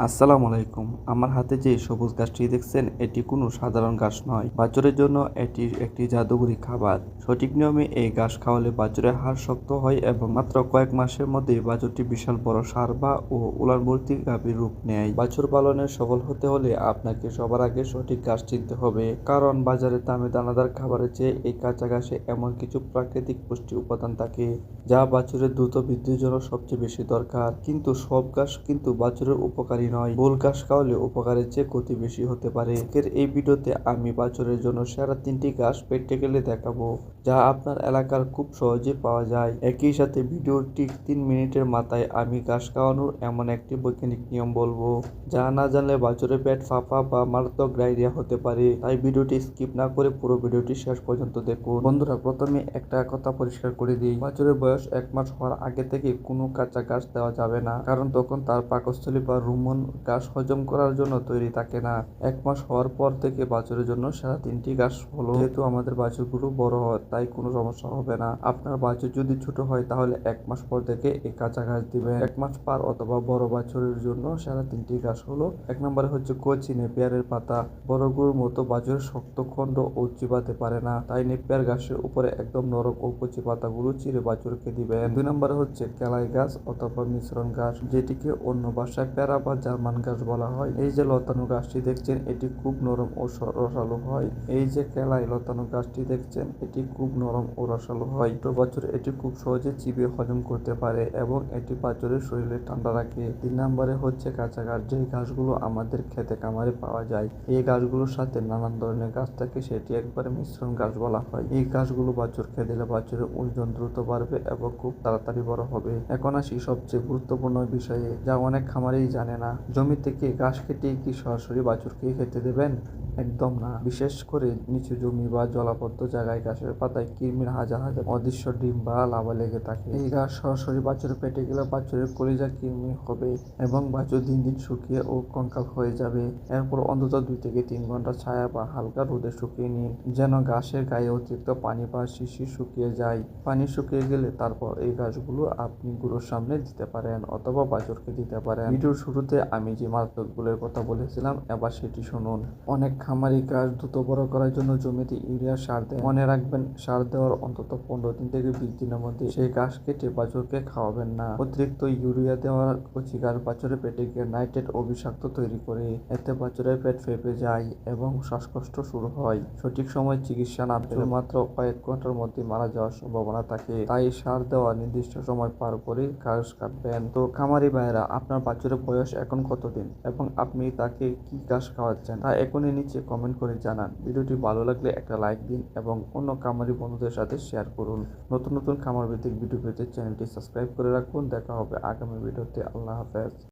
আসসালামু আলাইকুম। আমার হাতে যে সবুজ গাছটি দেখছেন এটি কোনো সাধারণ ঘাস নয়। বাছুরের জন্য এটি একটি জাদুকরী খাবার। সঠিক নিয়মে এই ঘাস খাওয়ালে বাছুরের হাড় শক্ত হয় এবং মাত্র কয়েক মাসের মধ্যেই বাছুরটি বিশাল বড় ষাঁড় বা ও উলানভর্তি গাভীর রূপ নেয়। বাছুর পালনে সফল হতে হলে আপনাকে সবার আগে সঠিক ঘাস চিনতে হবে, কারণ বাজারে দামি দানাদার খাবারের চেয়ে এই কাঁচা ঘাসে এমন কিছু প্রাকৃতিক পুষ্টি উপাদান থাকে যা বাছুরের দ্রুত বৃদ্ধির জন্য সবচেয়ে বেশি দরকার। কিন্তু সব ঘাস কিন্তু বাছুরের উপকারী নয়। ভুল ঘাস খাওয়ালে উপকারের চেয়ে ক্ষতি বেশি হতে পারে। আজকের এই ভিডিওতে আমি বাছুরের জন্য সেরা 3টি ঘাস প্র্যাকটিক্যালি দেখাবো, যা আপনার এলাকার খুব সহজে পাওয়া যায়। একই সাথে ভিডিওটি 3 মিনিটের মাথায় আমি ঘাস খাওয়ানোর এমন একটি বৈজ্ঞানিক নিয়ম বলবো, যা না জানলে বাছুরের পেট ফাঁপা বা মারাত্মক ডায়রিয়া হতে পারে। তাই ভিডিওটি স্কিপ না করে পুরো ভিডিওটি শেষ পর্যন্ত দেখুন। বন্ধুরা, প্রথমে একটা কথা পরিষ্কার করে দিই, বাছুরের বয়স 1 মাস হওয়ার আগে থেকে কোনো কাঁচা ঘাস দেওয়া যাবে না, কারণ তখন তার পাকস্থলী বা রুমন ঘাস হজম করার জন্য তৈরি থাকে না। 1 মাস হওয়ার পর থেকে বাছুরের জন্য সেরা 3টি ঘাস হলো। যেহেতু আমাদের বাছুরগুলো বড় হয় তাই কোনো সমস্যা হবে না। আপনার বাছুর যদি ছোট হয় তাহলে 1 মাস পর থেকে এই কাঁচা ঘাস দিবেন। 1 মাস পার অথবা বড় বাছুরের জন্য সেরা 3টি ঘাস হলো, 1 নম্বরে হচ্ছে কচি নেপিয়ারের পাতা। বড় গরুর মতো বাছুরের শক্ত খণ্ড ও চিবাতে পারে না, তাই নেপিয়ার ঘাসের উপরে একদম নরম ও কচি পাতাগুলো চিরে বাছুরকে দিবেন। 2 নম্বরে হচ্ছে কেলাই ঘাস অথবা মিশ্রণ ঘাস, যেটিকে অন্য ভাষায় প্যারা বা জার্মান ঘাস বলা হয়। এই যে লতানো ঘাসটি দেখছেন এটি খুব নরম ও রসালো হয়। এই যে কেলাই লতানো ঘাসটি দেখছেন এটি খুব নরম ও রসালো হয়। ছোট বাছুর এটি খুব সহজে চিবিয়ে হজম করতে পারে এবং এটি বাছুরের শরীরে ঠান্ডা রাখে। 3 নম্বরে হচ্ছে কাঁচা ঘাস, যে ঘাসগুলো আমাদের খেতে খামারে পাওয়া যায়। এই ঘাসগুলোর সাথে নানান ধরনের ঘাস থাকে, সেটি একবারে মিশ্রণ ঘাস বলা হয়। এই ঘাসগুলো বাছুরকে দিলে বাছুরের ওজন দ্রুত বাড়বে এবং খুব তাড়াতাড়ি বড় হবে। এখন আসি সবচেয়ে গুরুত্বপূর্ণ বিষয়ে, যা অনেক খামারেই জানে না। জমি থেকে ঘাস কেটে কি সরাসরি বাছুরকে খেতে দেবেন? একদম না। বিশেষ করে নিচু জমি বা জলাবদ্ধ জায়গায় ঘাসের পাতায় কৃমির হাজার হাজার অদৃশ্য ডিম বা লার্ভা লেগে থাকে। এই ঘাস সরাসরি বাছুরের পেটে গেলে বাছুরের কলিজা কৃমি হবে এবং বাছুর দিন দিন শুকিয়ে ও কঙ্কাল হয়ে যাবে। এরপর অন্তত 2 থেকে 3 ঘন্টা ছায়া বা হালকা রোদে শুকিয়ে নিন, যেন ঘাসের গায়ে অতিরিক্ত পানি বা শিশির শুকিয়ে যায়। পানি শুকিয়ে গেলে তারপর এই ঘাসগুলো আপনি গরুর সামনে দিতে পারেন অথবা বাছুরকে দিতে পারেন। ভিডিওর শুরুতে আমি যে মারাত্মক ভুলের কথা বলেছিলাম, এবার সেটি শুনুন। অনেক খামারি ঘাস দ্রুত বড় করার জন্য জমিতে ইউরিয়া সার দেয়। মনে রাখবেন, সার দেওয়ার অন্তত 15 দিন থেকে 20 দিনের মধ্যে সেই ঘাস কেটে বাছুরকে খাওয়াবেন না। অতিরিক্ত ইউরিয়া দেওয়ার কচি ঘাস বাছুরের পেটে গিয়ে নাইট্রেট ও বিষাক্ত তৈরি করে। এতে বাছুরের পেট ফেঁপে যায় এবং শ্বাসকষ্ট শুরু হয়। সঠিক সময় চিকিৎসা না পেলে মাত্র কয়েক ঘন্টার মধ্যে মারা যাওয়ার সম্ভাবনা থাকে। তাই সার দেওয়া নির্দিষ্ট সময় পার করে ঘাস কাটবেন। তো খামারি ভাইরা, আপনার বাছুরের বয়স এখন কতদিন এবং আপনি তাকে কি ঘাস খাওয়াচ্ছেন তা এখনই নিচে কমেন্ট করে জানান। ভিডিওটি ভালো লাগলে একটা লাইক দিন এবং অন্য খামারি বন্ধুদের সাথে শেয়ার করুন। নতুন নতুন খামার ভিত্তিক ভিডিও পেতে চ্যানেলটি সাবস্ক্রাইব করে রাখুন। দেখা হবে আগামী ভিডিওতে। আল্লাহ হাফেজ।